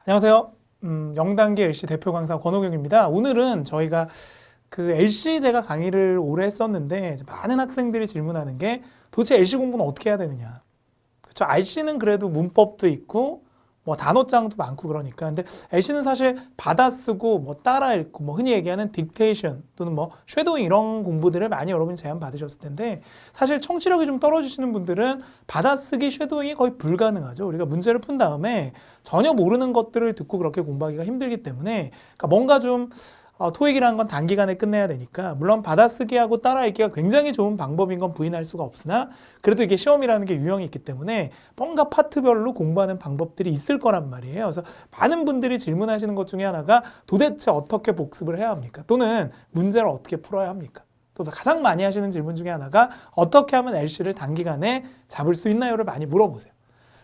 안녕하세요. 0단계 LC 대표 강사 권호경입니다. 오늘은 저희가 그 LC 제가 강의를 오래 했었는데 이제 많은 학생들이 질문하는 게 도대체 LC 공부는 어떻게 해야 되느냐. 그렇죠. RC는 그래도 문법도 있고 뭐 단어장도 많고 그러니까. 근데 LC는 사실 받아쓰고 뭐 따라 읽고 뭐 흔히 얘기하는 딕테이션 또는 뭐 쉐도잉 이런 공부들을 많이 여러분이 제안 받으셨을 텐데 사실 청취력이 좀 떨어지시는 분들은 받아쓰기 쉐도잉이 거의 불가능하죠. 우리가 문제를 푼 다음에 전혀 모르는 것들을 듣고 그렇게 공부하기가 힘들기 때문에 그러니까 뭔가 좀 토익이라는 건 단기간에 끝내야 되니까 물론 받아쓰기하고 따라 읽기가 굉장히 좋은 방법인 건 부인할 수가 없으나 그래도 이게 시험이라는 게 유형이 있기 때문에 뭔가 파트별로 공부하는 방법들이 있을 거란 말이에요. 그래서 많은 분들이 질문하시는 것 중에 하나가 도대체 어떻게 복습을 해야 합니까? 또는 문제를 어떻게 풀어야 합니까? 또 가장 많이 하시는 질문 중에 하나가 어떻게 하면 LC를 단기간에 잡을 수 있나요를 많이 물어보세요.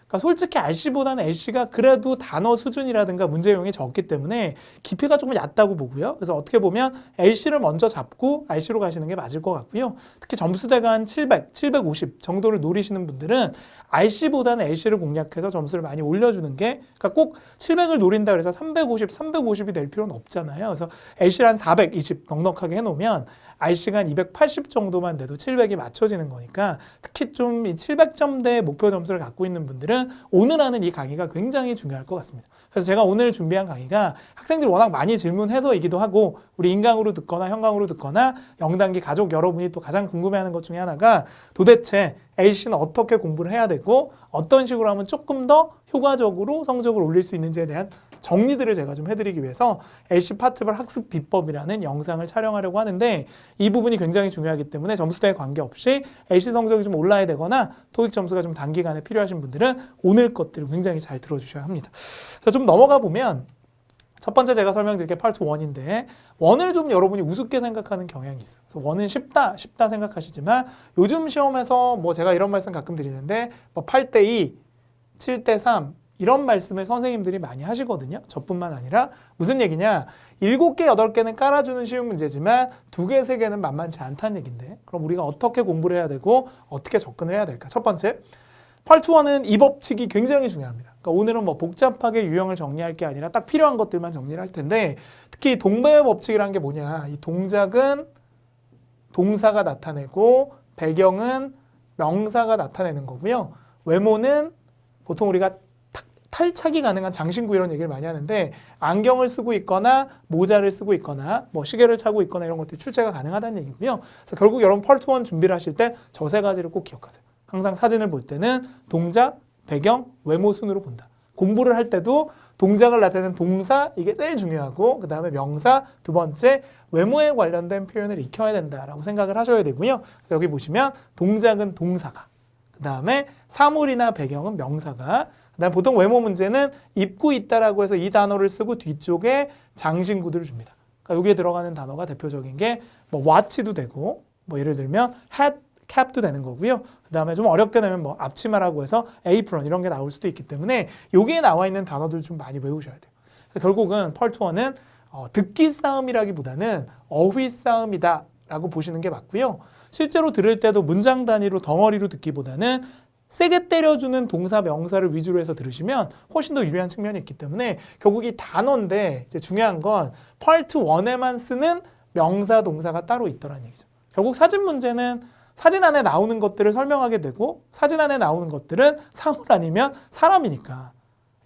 그러니까 솔직히 RC보다는 LC가 그래도 단어 수준이라든가 문제용이 적기 때문에 깊이가 조금 얕다고 보고요. 그래서 어떻게 보면 LC를 먼저 잡고 RC로 가시는 게 맞을 것 같고요. 특히 점수대가 한 700, 750 정도를 노리시는 분들은 RC보다는 LC를 공략해서 점수를 많이 올려주는 게 그러니까 꼭 700을 노린다 그래서 350, 350이 될 필요는 없잖아요. 그래서 LC를 한 420 넉넉하게 해놓으면 RC가 한 280 정도만 돼도 700이 맞춰지는 거니까 특히 좀 이 700점대 목표 점수를 갖고 있는 분들은 오늘 하는 이 강의가 굉장히 중요할 것 같습니다. 그래서 제가 오늘 준비한 강의가 학생들이 워낙 많이 질문해서이기도 하고 우리 인강으로 듣거나 현강으로 듣거나 0단계 가족 여러분이 또 가장 궁금해하는 것 중에 하나가 도대체 LC는 어떻게 공부를 해야 되고 어떤 식으로 하면 조금 더 효과적으로 성적을 올릴 수 있는지에 대한 정리들을 제가 좀 해드리기 위해서 LC 파트별 학습 비법이라는 영상을 촬영하려고 하는데 이 부분이 굉장히 중요하기 때문에 점수대에 관계없이 LC 성적이 좀 올라야 되거나 토익 점수가 좀 단기간에 필요하신 분들은 오늘 것들을 굉장히 잘 들어주셔야 합니다. 그래서 좀 넘어가 보면 첫 번째 제가 설명드릴 게 파트 1인데 원을 좀 여러분이 우습게 생각하는 경향이 있어요. 그래서 원은 쉽다 생각하시지만 요즘 시험에서 뭐 제가 이런 말씀 가끔 드리는데 뭐 8대2, 7대3 이런 말씀을 선생님들이 많이 하시거든요. 저뿐만 아니라 무슨 얘기냐? 7개, 8개는 깔아주는 쉬운 문제지만 2개, 3개는 만만치 않다는 얘기인데 그럼 우리가 어떻게 공부를 해야 되고 어떻게 접근을 해야 될까? 첫 번째, 파트 1은 이 법칙이 굉장히 중요합니다. 그러니까 오늘은 뭐 복잡하게 유형을 정리할 게 아니라 딱 필요한 것들만 정리를 할 텐데 특히 동배의 법칙이라는 게 뭐냐? 이 동작은 동사가 나타내고 배경은 명사가 나타내는 거고요. 외모는 보통 우리가 탈착이 가능한 장신구 이런 얘기를 많이 하는데 안경을 쓰고 있거나 모자를 쓰고 있거나 뭐 시계를 차고 있거나 이런 것들이 출제가 가능하다는 얘기고요. 그래서 결국 여러분 파트 1 준비를 하실 때 저 세 가지를 꼭 기억하세요. 항상 사진을 볼 때는 동작, 배경, 외모 순으로 본다. 공부를 할 때도 동작을 나타내는 동사 이게 제일 중요하고 그 다음에 명사 두 번째 외모에 관련된 표현을 익혀야 된다라고 생각을 하셔야 되고요. 그래서 여기 보시면 동작은 동사가 그 다음에 사물이나 배경은 명사가 그다음 보통 외모 문제는 입고 있다라고 해서 이 단어를 쓰고 뒤쪽에 장신구들을 줍니다. 그러니까 여기에 들어가는 단어가 대표적인 게 뭐 watch도 되고 뭐 예를 들면 hat, cap도 되는 거고요. 그다음에 좀 어렵게 되면 뭐 앞치마라고 해서 apron 이런 게 나올 수도 있기 때문에 여기에 나와 있는 단어들 좀 많이 외우셔야 돼요. 결국은 파트 1은 듣기 싸움이라기보다는 어휘 싸움이다라고 보시는 게 맞고요. 실제로 들을 때도 문장 단위로 덩어리로 듣기보다는 세게 때려주는 동사, 명사를 위주로 해서 들으시면 훨씬 더 유리한 측면이 있기 때문에 결국 이 단어인데 이제 중요한 건 파트 1에만 쓰는 명사, 동사가 따로 있더라는 얘기죠. 결국 사진 문제는 사진 안에 나오는 것들을 설명하게 되고 사진 안에 나오는 것들은 사물 아니면 사람이니까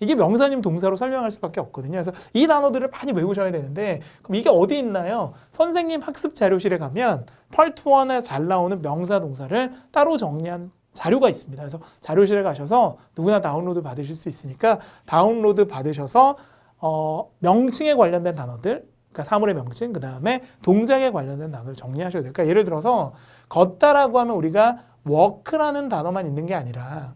이게 명사님 동사로 설명할 수밖에 없거든요. 그래서 이 단어들을 많이 외우셔야 되는데 그럼 이게 어디 있나요? 선생님 학습 자료실에 가면 파트 1에 잘 나오는 명사, 동사를 따로 정리한 자료가 있습니다. 그래서 자료실에 가셔서 누구나 다운로드 받으실 수 있으니까 다운로드 받으셔서 명칭에 관련된 단어들, 그러니까 사물의 명칭, 그 다음에 동작에 관련된 단어를 정리하셔야 돼요. 그러니까 예를 들어서 걷다라고 하면 우리가 walk라는 단어만 있는 게 아니라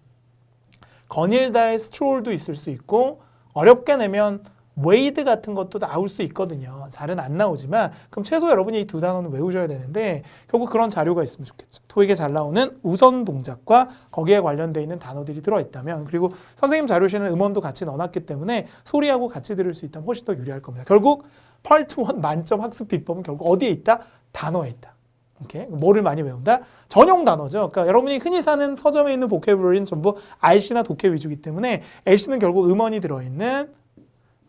거닐다의 stroll도 있을 수 있고 어렵게 내면 wade 같은 것도 나올 수 있거든요. 잘은 안 나오지만 그럼 최소 여러분이 이 두 단어는 외우셔야 되는데 결국 그런 자료가 있으면 좋겠죠. 토익에 잘 나오는 우선 동작과 거기에 관련되어 있는 단어들이 들어있다면 그리고 선생님 자료실에는 음원도 같이 넣어놨기 때문에 소리하고 같이 들을 수 있다면 훨씬 더 유리할 겁니다. 결국 파트 1 만점 학습 비법은 결국 어디에 있다? 단어에 있다. 오케이? 뭐를 많이 외운다? 전용 단어죠. 그러니까 여러분이 흔히 사는 서점에 있는 보캐블러리는 전부 RC나 독해 위주이기 때문에 LC는 결국 음원이 들어있는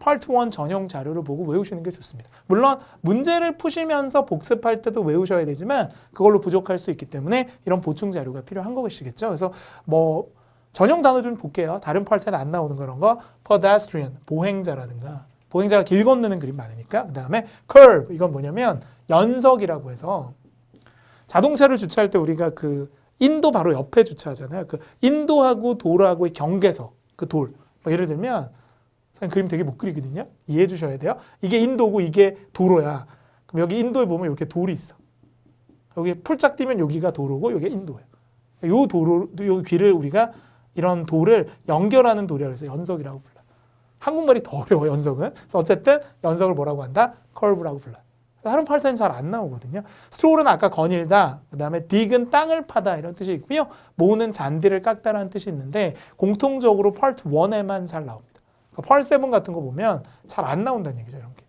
파트 1 전용 자료를 보고 외우시는 게 좋습니다. 물론 문제를 푸시면서 복습할 때도 외우셔야 되지만 그걸로 부족할 수 있기 때문에 이런 보충 자료가 필요한 것이겠죠. 그래서 뭐 전용 단어 좀 볼게요. 다른 파트에는 안 나오는 그런 거. pedestrian, 보행자라든가. 보행자가 길 건너는 그림 많으니까. 그 다음에 curve, 이건 뭐냐면 연석이라고 해서 자동차를 주차할 때 우리가 그 인도 바로 옆에 주차하잖아요. 그 인도하고 도로하고의 경계석, 그 돌. 뭐 예를 들면 선생님 그림 되게 못 그리거든요. 이해해 주셔야 돼요. 이게 인도고 이게 도로야. 그럼 여기 인도에 보면 이렇게 돌이 있어. 여기 풀짝 뛰면 여기가 도로고 여기가 인도예요. 요 도로, 요 길을 우리가 이런 돌을 연결하는 돌이라고 해서 연석이라고 불러요. 한국말이 더 어려워, 연석은. 그래서 어쨌든 연석을 뭐라고 한다? curve라고 불러요. 다른 파트는 잘 안 나오거든요. 스트롤은 아까 거닐다, 그 다음에 dig은 땅을 파다 이런 뜻이 있고요. 모으는 잔디를 깎다라는 뜻이 있는데 공통적으로 파트 1에만 잘 나옵니다. 그러니까 파트 7 같은 거 보면 잘 안 나온다는 얘기죠, 이런 게.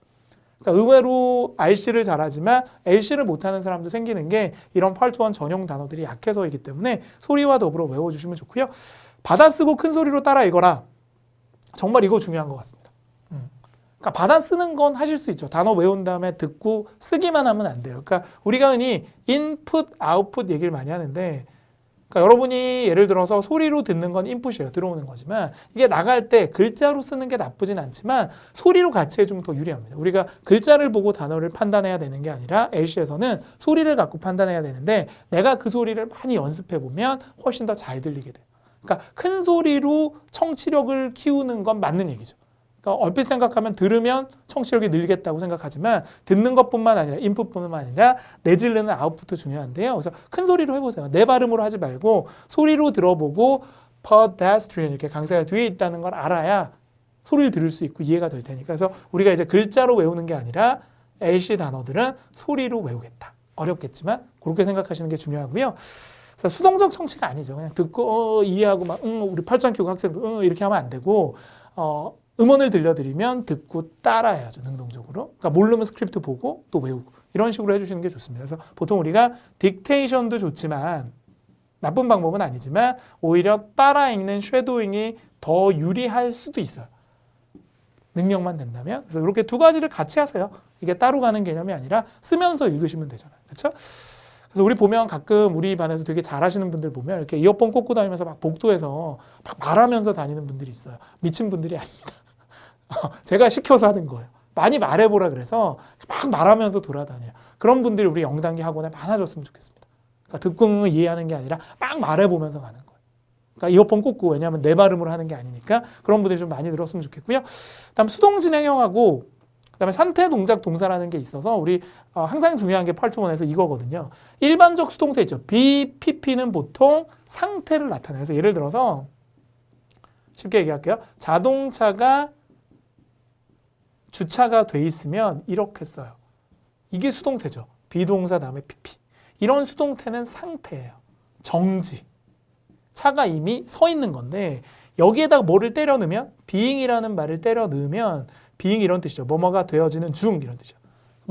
그러니까 의외로 RC를 잘하지만 LC를 못하는 사람도 생기는 게 이런 파트 1 전용 단어들이 약해서이기 때문에 소리와 더불어 외워주시면 좋고요. 받아쓰고 큰 소리로 따라 읽어라. 정말 이거 중요한 것 같습니다. 그러니까 받아 쓰는 건 하실 수 있죠. 단어 외운 다음에 듣고 쓰기만 하면 안 돼요. 그러니까 우리가 흔히 인풋, 아웃풋 얘기를 많이 하는데 그러니까 여러분이 예를 들어서 소리로 듣는 건 인풋이에요. 들어오는 거지만 이게 나갈 때 글자로 쓰는 게 나쁘진 않지만 소리로 같이 해주면 더 유리합니다. 우리가 글자를 보고 단어를 판단해야 되는 게 아니라 LC에서는 소리를 갖고 판단해야 되는데 내가 그 소리를 많이 연습해보면 훨씬 더 잘 들리게 돼요. 그러니까 큰 소리로 청취력을 키우는 건 맞는 얘기죠. 그러니까 얼핏 생각하면 들으면 청취력이 늘겠다고 생각하지만 듣는 것뿐만 아니라 인풋뿐만 아니라 내질르는 아웃풋도 중요한데요. 그래서 큰 소리로 해보세요. 내 발음으로 하지 말고 소리로 들어보고 pedestrian 이렇게 강세가 뒤에 있다는 걸 알아야 소리를 들을 수 있고 이해가 될 테니까. 그래서 우리가 이제 글자로 외우는 게 아니라 LC 단어들은 소리로 외우겠다. 어렵겠지만 그렇게 생각하시는 게 중요하고요. 그래서 수동적 청취가 아니죠. 그냥 듣고 이해하고 막 우리 팔짱 끼고 학생들 이렇게 하면 안 되고 음원을 들려드리면 듣고 따라해야죠. 능동적으로. 그러니까 모르면 스크립트 보고 또 외우고 이런 식으로 해주시는 게 좋습니다. 그래서 보통 우리가 딕테이션도 좋지만 나쁜 방법은 아니지만 오히려 따라 읽는 쉐도잉이 더 유리할 수도 있어요. 능력만 된다면. 그래서 이렇게 두 가지를 같이 하세요. 이게 따로 가는 개념이 아니라 쓰면서 읽으시면 되잖아요. 그렇죠? 그래서 우리 보면 가끔 우리 반에서 되게 잘하시는 분들 보면 이렇게 이어폰 꽂고 다니면서 막 복도에서 막 말하면서 다니는 분들이 있어요. 미친 분들이 아닙니다. 제가 시켜서 하는 거예요. 많이 말해보라 그래서 막 말하면서 돌아다녀요. 그런 분들이 우리 영단기 학원에 많아졌으면 좋겠습니다. 그러니까 듣고 이해하는 게 아니라 막 말해보면서 가는 거예요. 그러니까 이어폰 꽂고 왜냐하면 내 발음으로 하는 게 아니니까 그런 분들이 좀 많이 늘었으면 좋겠고요. 다음 수동 진행형하고 그다음에 산태 동작 동사라는 게 있어서 우리 항상 중요한 게 파트 1에서 이거거든요. 일반적 수동태 있죠. BPP는 보통 상태를 나타내요. 그래서 예를 들어서 쉽게 얘기할게요. 자동차가 주차가 돼 있으면 이렇게 써요. 이게 수동태죠. 비동사 다음에 PP. 이런 수동태는 상태예요. 정지. 차가 이미 서 있는 건데 여기에다가 뭐를 때려 넣으면 being이라는 말을 때려 넣으면 being 이런 뜻이죠. 뭐뭐가 되어지는 중 이런 뜻이죠.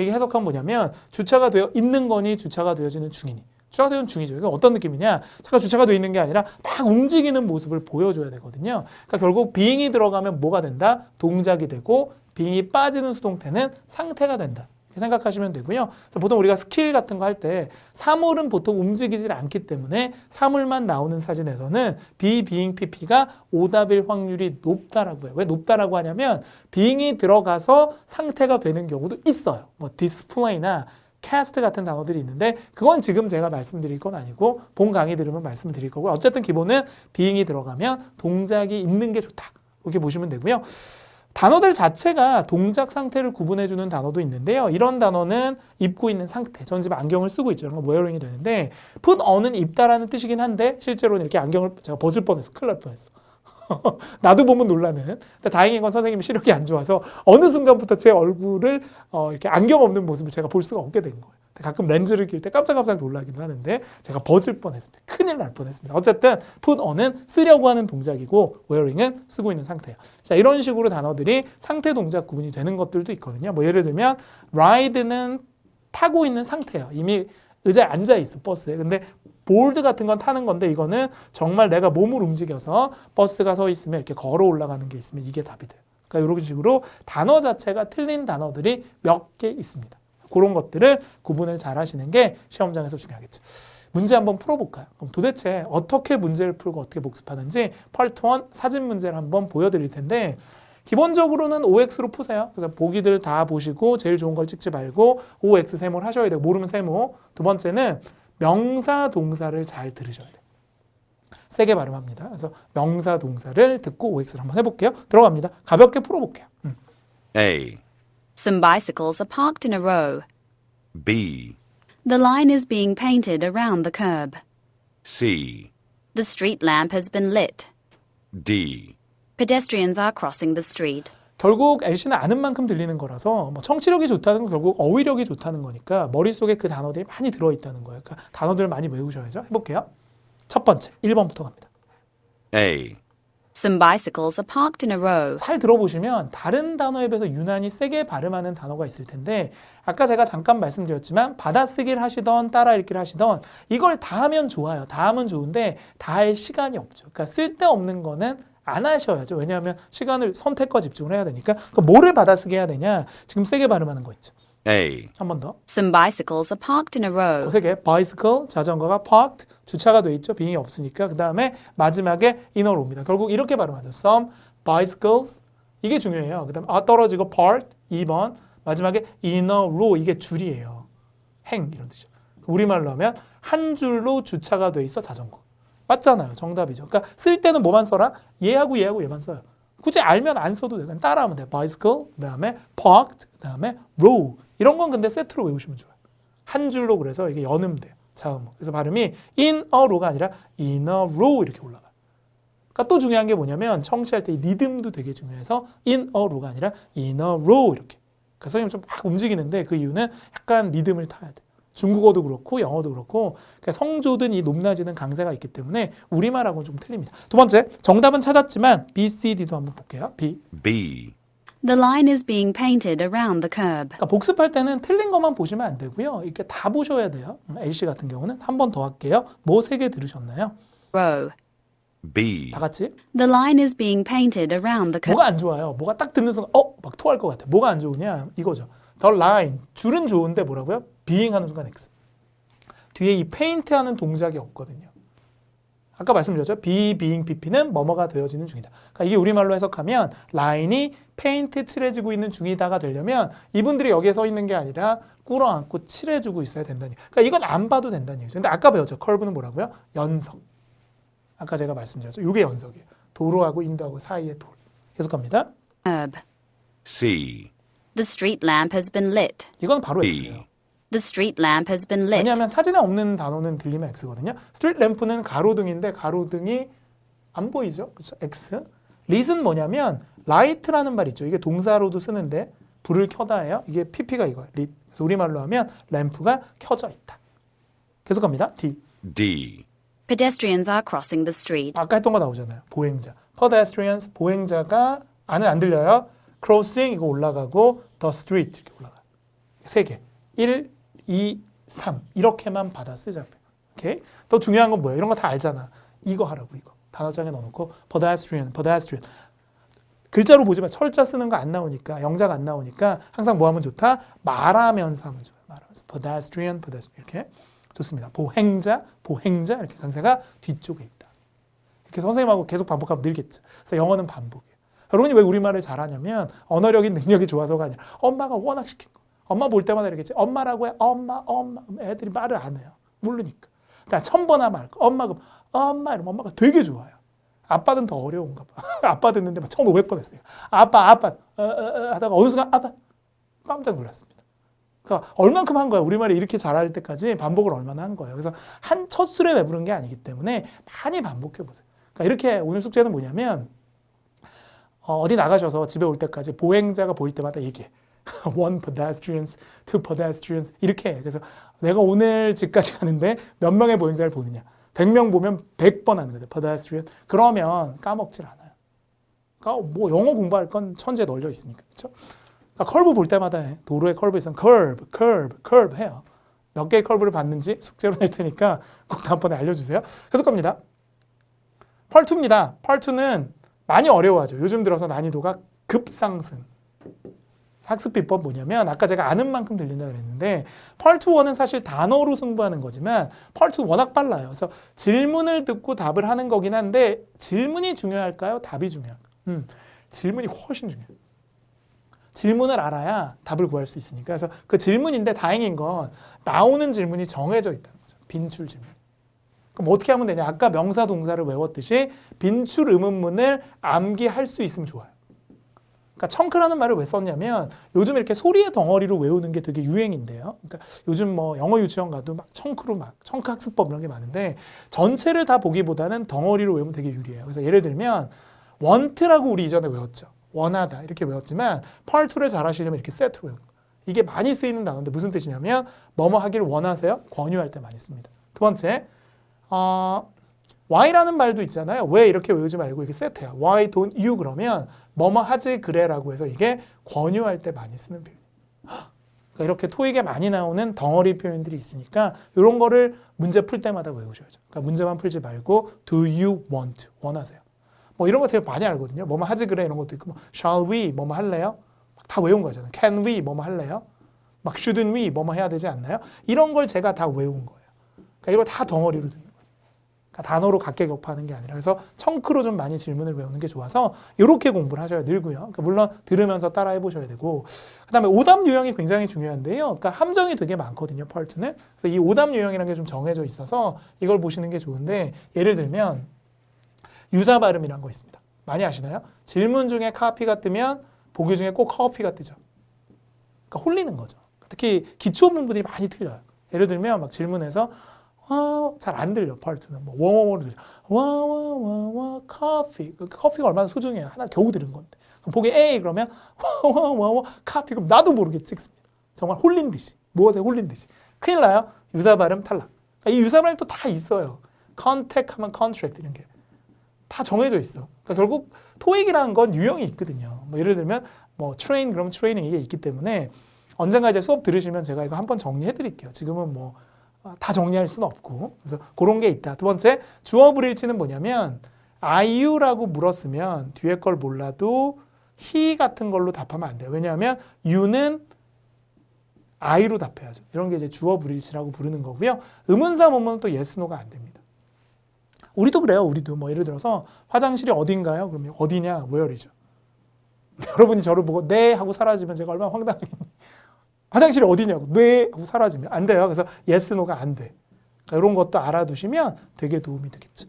이게 해석하면 뭐냐면 주차가 되어 있는 거니 주차가 되어지는 중이니. 주차가 되는 중이죠. 이건 어떤 느낌이냐? 차가 주차가 되어 있는 게 아니라 막 움직이는 모습을 보여줘야 되거든요. 그러니까 결국 being이 들어가면 뭐가 된다? 동작이 되고 being이 빠지는 수동태는 상태가 된다. 이렇게 생각하시면 되고요. 그래서 보통 우리가 스킬 같은 거 할 때 사물은 보통 움직이질 않기 때문에 사물만 나오는 사진에서는 be, being, pp가 오답일 확률이 높다라고 해요. 왜 높다라고 하냐면 being이 들어가서 상태가 되는 경우도 있어요. 뭐 display나 cast 같은 단어들이 있는데 그건 지금 제가 말씀드릴 건 아니고 본 강의 들으면 말씀드릴 거고 어쨌든 기본은 being이 들어가면 동작이 있는 게 좋다. 이렇게 보시면 되고요. 단어들 자체가 동작 상태를 구분해주는 단어도 있는데요. 이런 단어는 입고 있는 상태. 저는 지금 안경을 쓰고 있죠. 이런 거 wearing이 되는데 put on은 입다라는 뜻이긴 한데 실제로는 이렇게 안경을 제가 벗을 뻔했어. 큰일 날 뻔했어. 나도 보면 놀라는. 근데 다행인 건 선생님이 시력이 안 좋아서 어느 순간부터 제 얼굴을 이렇게 안경 없는 모습을 제가 볼 수가 없게 된 거예요. 가끔 렌즈를 낄 때 깜짝깜짝 놀라기도 하는데 제가 벗을 뻔했습니다. 큰일 날 뻔했습니다. 어쨌든 put on은 쓰려고 하는 동작이고 wearing은 쓰고 있는 상태예요. 자, 이런 식으로 단어들이 상태 동작 구분이 되는 것들도 있거든요. 뭐 예를 들면 ride는 타고 있는 상태예요. 이미 의자에 앉아 있어 버스에. 근데 보드 같은 건 타는 건데 이거는 정말 내가 몸을 움직여서 버스가 서 있으면 이렇게 걸어 올라가는 게 있으면 이게 답이 돼요. 그러니까 이런 식으로 단어 자체가 틀린 단어들이 몇 개 있습니다. 그런 것들을 구분을 잘 하시는 게 시험장에서 중요하겠죠. 문제 한번 풀어볼까요? 그럼 도대체 어떻게 문제를 풀고 어떻게 복습하는지 파트 1 사진 문제를 한번 보여드릴 텐데 기본적으로는 OX로 푸세요. 그래서 보기들 다 보시고 제일 좋은 걸 찍지 말고 OX 세모를 하셔야 돼요. 모르면 세모. 두 번째는 명사 동사를 잘 들으셔야 돼요. 세게 발음합니다. 그래서 명사 동사를 듣고 OX를 한번 해볼게요. 들어갑니다. 가볍게 풀어볼게요. A. Some bicycles are parked in a row. B. The line is being painted around the curb. C. The street lamp has been lit. D. Pedestrians are crossing the street. 결국 LC는 아는 만큼 들리는 거라서 뭐 청취력이 좋다는 건 결국 어휘력이 좋다는 거니까 머릿속에 그 단어들이 많이 들어있다는 거예요. 그러니까 단어들을 많이 외우셔야죠. 해볼게요. 첫 번째 1번부터 갑니다. A. Some bicycles are parked in a row. 잘 들어보시면 다른 단어에 비해서 유난히 세게 발음하는 단어가 있을 텐데 아까 제가 잠깐 말씀드렸지만 받아쓰기를 하시던 따라 읽기를 하시던 이걸 다 하면 좋아요. 다 하면 좋은데 다 할 시간이 없죠. 그러니까 쓸데없는 거는 안 하셔야죠. 왜냐하면 시간을 선택과 집중을 해야 되니까. 그러니까 뭐를 받아쓰기 해야 되냐? 지금 세게 발음하는 거 있죠. A. 한 번 더. Some bicycles are parked in a row. 세 개. bicycle, 자전거가 parked, 주차가 돼 있죠. 빙이 없으니까. 그 다음에 마지막에 in a row입니다. 결국 이렇게 발음하죠. Some bicycles. 이게 중요해요. 그 다음에 떨어지고 parked, 2번. 마지막에 in a row. 이게 줄이에요. 행 이런 뜻이죠. 우리말로 하면 한 줄로 주차가 돼 있어 자전거. 맞잖아요. 정답이죠. 그러니까 쓸 때는 뭐만 써라? 얘하고 얘만 써요. 굳이 알면 안 써도 돼요. 그냥 따라하면 돼요. bicycle, 그 다음에 parked, 그 다음에 row. 이런 건 근데 세트로 외우시면 좋아요. 한 줄로 그래서 이게 연음돼요. 자음어. 그래서 발음이 in a row가 아니라 in a row 이렇게 올라가요. 그러니까 또 중요한 게 뭐냐면 청취할 때 이 리듬도 되게 중요해서 in a row가 아니라 in a row 이렇게. 그래서 선생님 좀 막 움직이는데 그 이유는 약간 리듬을 타야 돼요. 중국어도 그렇고 영어도 그렇고 그러니까 성조든 이 높낮이는 강세가 있기 때문에 우리말하고는 좀 틀립니다. 두 번째, 정답은 찾았지만 B, C, D도 한번 볼게요. B. B. The line is being painted around the curb. 그러니까 복습할 때는 틀린 것만 보시면 안 되고요. 이렇게 다 보셔야 돼요. LC 같은 경우는 한 번 더 할게요. 뭐 세 개 들으셨나요? Row. B. 다 같이. The line is being painted around the curb. 뭐가 안 좋아요? 뭐가 딱 듣는 순간 막 토할 것 같아. 뭐가 안 좋으냐? 이거죠. The line. 줄은 좋은데 뭐라고요? being 하는 순간 X. 뒤에 이 paint 하는 동작이 없거든요. 아까 말씀드렸죠. be, being, pp는 뭐뭐가 되어지는 중이다. 그러니까 이게 우리말로 해석하면 라인이 페인트 칠해지고 있는 중이다가 되려면 이분들이 여기에 서 있는 게 아니라 꿇어앉고 칠해주고 있어야 된다니. 그러니까 이건 안 봐도 된다는 얘기죠. 근데 아까 배웠죠. 커브는 뭐라고요? 연석. 아까 제가 말씀드렸죠. 이게 연석이에요. 도로하고 인도하고 사이의 돌. 계속 갑니다. Curb. C. The street lamp has been lit. 이건 바로 B. X예요. The street lamp has been lit. 왜냐하면 사진에 없는 단어는 들리면 X거든요. 스트리트 램프는 가로등인데 가로등이 안 보이죠? 그렇죠? X. lit은 뭐냐면 light라는 말 있죠. 이게 동사로도 쓰는데 불을 켜다예요. 이게 pp가 이거예요. lit. 그래서 우리말로 하면 램프가 켜져 있다. 계속 갑니다. D. D. Pedestrians are crossing the street. 아까 했던 거 나오잖아요. 보행자. pedestrians, 보행자가 안은 안 들려요. crossing 이거 올라가고 the street 이렇게 올라가요. 세 개. 1, 2, 3 이렇게만 받아 쓰자고요. 오케이? 더 중요한 건 뭐예요? 이런 거 다 알잖아. 이거 하라고 이거. 단어장에 넣어놓고 pedestrian. 글자로 보지만 철자 쓰는 거 안 나오니까 영자가 안 나오니까 항상 뭐 하면 좋다? 말하면서 하면 좋아요. 말하면서 pedestrian 이렇게 좋습니다. 보행자 이렇게 강세가 뒤쪽에 있다. 이렇게 선생님하고 계속 반복하면 늘겠죠. 그래서 영어는 반복이에요. 여러분이 왜 우리말을 잘하냐면 언어력인 능력이 좋아서가 아니라 엄마가 워낙 시킨 거. 엄마 볼 때마다 이렇게 엄마라고 해. 엄마. 애들이 말을 안 해요. 모르니까. 그러니까 1000번이나 말. 엄마 이러면 엄마가 되게 좋아요. 아빠는 더 어려운가 봐. 아빠 듣는데 막 1500번 했어요. 아빠 하다가 어느 순간 아빠 깜짝 놀랐습니다. 그러니까 얼만큼 한 거야. 우리말을 이렇게 잘할 때까지 반복을 얼마나 한 거예요. 그래서 한 첫 술에 배부른 게 아니기 때문에 많이 반복해 보세요. 그러니까 이렇게 오늘 숙제는 뭐냐면 어디 나가셔서 집에 올 때까지 보행자가 보일 때마다 얘기해. One pedestrians, two pedestrians 이렇게 해. 그래서 내가 오늘 집까지 가는데 몇 명의 보행자를 보느냐. 100명 보면 100번 하는 거죠. pedestrian. 그러면 까먹질 않아요. 그러니까 뭐 영어 공부할 건 천재에 널려 있으니까. 그렇죠? 그러니까 컬브 볼 때마다 해. 도로에 컬브 있으면 curve 해요. 몇 개의 컬브를 봤는지 숙제로 낼 테니까 꼭 다음번에 알려주세요. 계속 갑니다. Part 2입니다. Part 2는 많이 어려워하죠. 요즘 들어서 난이도가 급상승. 학습 비법 뭐냐면 아까 제가 아는 만큼 들린다 그랬는데 Part 1은 사실 단어로 승부하는 거지만 Part 2 워낙 빨라요. 그래서 질문을 듣고 답을 하는 거긴 한데 질문이 중요할까요? 답이 중요할까요? 질문이 훨씬 중요해요. 질문을 알아야 답을 구할 수 있으니까. 그래서 그 질문인데 다행인 건 나오는 질문이 정해져 있다는 거죠. 빈출 질문. 그럼 어떻게 하면 되냐? 아까 명사 동사를 외웠듯이 빈출 의문문을 암기할 수 있으면 좋아요. 그러니까 청크라는 말을 왜 썼냐면 요즘 이렇게 소리의 덩어리로 외우는 게 되게 유행인데요. 그러니까 요즘 뭐 영어 유치원 가도 막 청크로 막 청크 학습법 이런 게 많은데 전체를 다 보기보다는 덩어리로 외우면 되게 유리해요. 그래서 예를 들면 want라고 우리 이전에 외웠죠. 원하다 이렇게 외웠지만 part 2를 잘 하시려면 이렇게 세트로 외우는 거예요. 이게 많이 쓰이는 단어인데 무슨 뜻이냐면 뭐뭐 하기를 원하세요? 권유할 때 많이 씁니다. 두 번째 why라는 말도 있잖아요. 왜 이렇게 외우지 말고 이렇게 세트야. why don't you 그러면 뭐뭐 하지 그래라고 해서 이게 권유할 때 많이 쓰는 표현. 그러니까 이렇게 토익에 많이 나오는 덩어리 표현들이 있으니까 이런 거를 문제 풀 때마다 외우셔야죠. 그러니까 문제만 풀지 말고 do you want 원하세요. 뭐 이런 거 되게 많이 알거든요. 뭐뭐 하지 그래 이런 것도 있고 뭐 shall we 뭐뭐 할래요? 다 외운 거잖아요. can we 뭐뭐 할래요? 막 shouldn't we 뭐뭐 해야 되지 않나요? 이런 걸 제가 다 외운 거예요. 그러니까 이걸 다 덩어리로 듣는 거죠. 그러니까 단어로 각계격파하는 게 아니라 그래서 청크로 좀 많이 질문을 외우는 게 좋아서 이렇게 공부를 하셔야 늘고요. 그러니까 물론 들으면서 따라해 보셔야 되고 그다음에 오답 유형이 굉장히 중요한데요. 그러니까 함정이 되게 많거든요. 파트는. 그래서 이 오답 유형이라는 게 좀 정해져 있어서 이걸 보시는 게 좋은데 예를 들면 유사 발음이란 거 있습니다. 많이 아시나요? 질문 중에 카피가 뜨면 보기 중에 꼭 커피가 뜨죠. 그러니까 홀리는 거죠. 특히 기초 문부들이 많이 틀려요. 예를 들면 막 질문에서 잘 안 들려. 파트는 뭐 워워워로 들려. 와와와와 커피. 커피가 얼마나 소중해요. 하나 겨우 들은 건데. 그럼 보기 A 그러면 와와와와 커피. 그럼 나도 모르게 찍습니다. 정말 홀린 듯이. 무엇에 홀린 듯이. 큰일 나요. 유사 발음 탈락. 이 유사 발음 또 다 있어요. 컨택 하면 컨트랙트 이런 게 다 정해져 있어. 그러니까 결국 토익이라는 건 유형이 있거든요. 뭐 예를 들면 뭐 트레인 그러면 트레이닝 이게 있기 때문에 언젠가 이제 수업 들으시면 제가 이거 한번 정리해 드릴게요. 지금은 뭐 다 정리할 수는 없고. 그래서 그런 게 있다. 두 번째, 주어 불일치는 뭐냐면 are you라고 물었으면 뒤에 걸 몰라도 he 같은 걸로 답하면 안 돼요. 왜냐하면 you는 I로 답해야죠. 이런 게 이제 주어 불일치라고 부르는 거고요. 의문사 모문은 또 yes, no가 안 됩니다. 우리도 그래요. 우리도 뭐 예를 들어서 화장실이 어딘가요? 그러면 어디냐? where이죠. 여러분이 저를 보고 네 하고 사라지면 제가 얼마나 황당하겠니? 화장실이 어디냐고 네 하고 사라지면 안 돼요. 그래서 yes, no가 안 돼. 그러니까 이런 것도 알아두시면 되게 도움이 되겠죠.